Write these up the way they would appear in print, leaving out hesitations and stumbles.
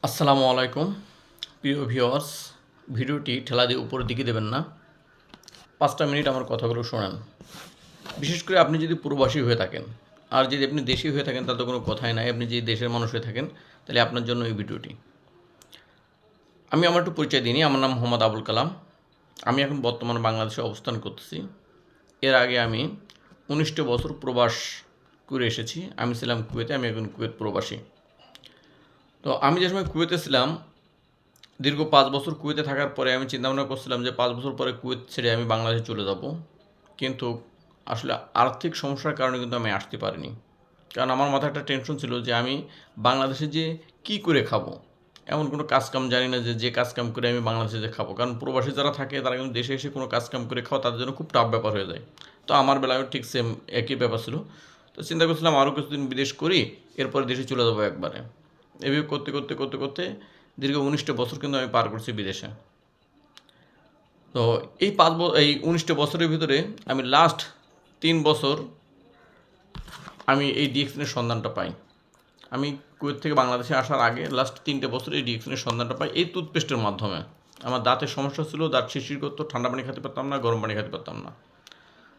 আসসালামু আলাইকুম প্রিয় ভিউয়ার্স। ভিডিওটি ঠেলা দিয়ে উপরের দিকে দেবেন না, 5টা মিনিট আমার কথাগুলো শোনেন। বিশেষ করে আপনি যদি প্রবাসী হয়ে থাকেন, আর যদি আপনি দেশি হয়ে থাকেন তাতে কোনো কথাই নাই। আপনি যদি দেশের মানুষ হয়ে থাকেন তাহলে আপনার জন্য এই ভিডিওটি। আমি আমার একটু পরিচয় দিইনি। আমার নাম মোহাম্মদ আবুল কালাম। আমি এখন বর্তমানে বাংলাদেশে অবস্থান করতেছি। এর আগে আমি 19টা বছর প্রবাস করে এসেছি। আমি ছিলাম কুয়েতে, আমি এখন কুয়েত প্রবাসী। তো আমি যে সময় কুয়েতে ছিলাম, দীর্ঘ 5 বছর কুয়েতে থাকার পরে আমি চিন্তাভাবনা করছিলাম যে 5 বছর পরে কুয়েত ছেড়ে আমি বাংলাদেশে চলে যাব। কিন্তু আসলে আর্থিক সমস্যার কারণে কিন্তু আমি আসতে পারিনি। কারণ আমার মাথায় একটা টেনশন ছিল যে আমি বাংলাদেশে যে কী করে খাবো, এমন কোনো কাজকাম জানি না যে কাজকাম করে আমি বাংলাদেশে যে খাবো। কারণ প্রবাসী যারা থাকে তারা কিন্তু দেশে এসে কোনো কাজকাম করে খাওয়া তাদের জন্য খুব টাফ ব্যাপার হয়ে যায়। তো আমার বেলায়ও ঠিক সেম একই ব্যাপার ছিল। তো চিন্তা করছিলাম আরও কিছুদিন বিদেশ করি, এরপরে দেশে চলে যাবো একবারে। এভাবে করতে করতে করতে করতে দীর্ঘ 19টা বছর কিন্তু আমি পার করছি বিদেশে। তো এই 19টা বছরের ভিতরে আমি লাস্ট 3 বছর আমি এই ডিএক্সএনের সন্ধানটা পাই। আমি কুয়েত থেকে বাংলাদেশে আসার আগে লাস্ট 3টে বছর এই ডিএক্সএনের সন্ধানটা পাই এই টুথপেস্টের মাধ্যমে। আমার দাঁতের সমস্যা ছিল, দাঁত শিরশির করতো, ঠান্ডা পানি খেতে পারতাম না, গরম পানি খেতে পারতাম না।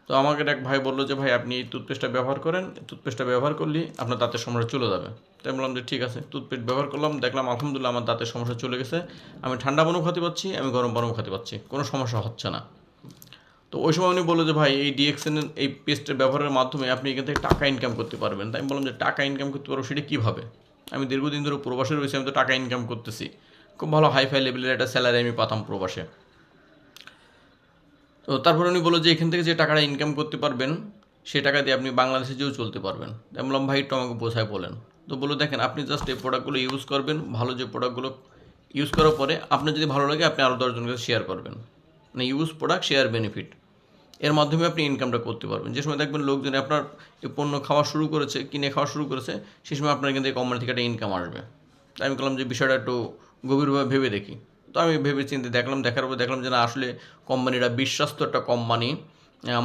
তো আমাকে এক ভাই বললো যে ভাই আপনি এই টুথপেস্টটা ব্যবহার করেন, টুথপেস্টটা ব্যবহার করলে আপনার দাঁতের সমস্যা চলে যাবে। তাই বললাম যে ঠিক আছে। টুথপেস্ট ব্যবহার করলাম, দেখলাম আলহামদুলিল্লাহ আমার দাঁতের সমস্যা চলে গেছে। আমি ঠান্ডা পানিও খেতে পাচ্ছি, আমি গরম পানিও খেতে পাচ্ছি, কোনো সমস্যা হচ্ছে না। তো ওই সময় উনি বললো যে ভাই এই ডিএক্সএনের এই পেস্টের ব্যবহারের মাধ্যমে আপনি এখান থেকে টাকা ইনকাম করতে পারবেন। তাই আমি বললাম যে টাকা ইনকাম করতে পারবো সেটা কীভাবে? আমি দীর্ঘদিন ধরে প্রবাসে রয়েছি, আমি তো টাকা ইনকাম করতেছি, খুব ভালো হাইফাই লেভেলের একটা স্যালারি আমি পাতাম প্রবাসে। তো তারপর উনি বললো যে এখান থেকে যে টাকাটা ইনকাম করতে পারবেন সে টাকা দিয়ে আপনি বাংলাদেশে যেও চলতে পারবেন। আমি বললাম ভাই একটু আমাকে বোঝায় বলেন। তো বললো দেখেন আপনি জাস্ট এই প্রোডাক্টগুলো ইউজ করবেন, ভালো যে প্রোডাক্টগুলো ইউজ করার পরে আপনার যদি ভালো লাগে আপনি আরও 10জনকে শেয়ার করবেন। মানে ইউজ প্রোডাক্ট শেয়ার বেনিফিট, এর মাধ্যমে আপনি ইনকামটা করতে পারবেন। যে সময় দেখবেন লোকজন আপনার এই পণ্য খাওয়া শুরু করেছে, কিনে খাওয়া শুরু করেছে, সেই সময় আপনার কিন্তু এই কোম্পানি থেকে একটা ইনকাম আসবে। তাই আমি বললাম যে বিষয়টা একটু গভীরভাবে ভেবে দেখি। তো আমি ভেবে চিন্তে দেখলাম, দেখার পর দেখলাম যে না আসলে কোম্পানিটা বিশ্বস্ত একটা কোম্পানি,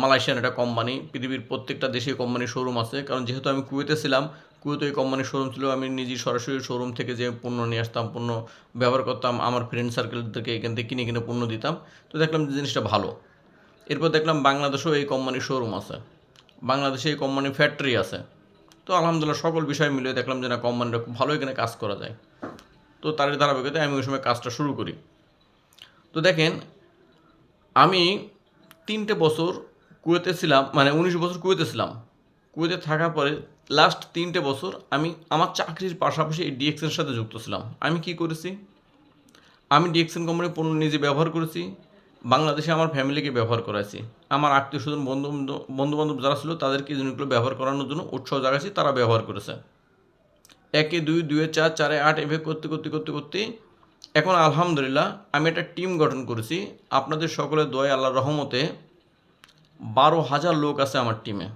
মালয়েশিয়ান একটা কোম্পানি। পৃথিবীর প্রত্যেকটা দেশে কোম্পানির শোরুম আছে। কারণ যেহেতু আমি কুয়েতে ছিলাম, কুয়েতে এই কোম্পানির শোরুম ছিল। আমি নিজেই সরাসরি শোরুম থেকে যে পণ্য নিয়ে আসতাম, পণ্য ব্যবহার করতাম, আমার ফ্রেন্ড সার্কেলদেরকে এখান থেকে কিনে কিনে পণ্য দিতাম। তো দেখলাম যে জিনিসটা ভালো। এরপর দেখলাম বাংলাদেশেও এই কোম্পানির শোরুম আছে, বাংলাদেশে এই কোম্পানির ফ্যাক্টরি আছে। তো আলহামদুলিল্লাহ সকল বিষয় মিলিয়ে দেখলাম যে না কোম্পানিটা খুব ভালো, এখানে কাজ করা যায়। তো তারই ধারাবাহিকতায় আমি ওই সময় কাজটা শুরু করি। তো দেখেন আমি 3টে বছর কুয়েতে ছিলাম, মানে 19 বছর কুয়েতে ছিলাম। কুয়েতে থাকার পরে লাস্ট 3টে বছর আমি আমার চাকরির পাশাপাশি এই ডিএক্সের সাথে যুক্ত ছিলাম। আমি কি করেছি, আমি ডিএক্সএন কোম্পানির পণ্য নিজে ব্যবহার করেছি, বাংলাদেশে আমার ফ্যামিলিকে ব্যবহার করাইছি, আমার আত্মীয় স্বজন বন্ধুবান্ধব যারা ছিল তাদেরকে এই জিনিসগুলো ব্যবহার করানোর জন্য উৎসাহ জাগাইছি, তারা ব্যবহার করেছে। 1-এ 2, 2-এ 4, 4-এ 8 এভাবে করতে করতে করতে করতে এখন আলহামদুলিল্লাহ আমি একটা টিম গঠন করেছি। আপনাদের সকলের দোয়ায় আল্লাহর রহমতে 12,000 লোক আছে আমার টিমে।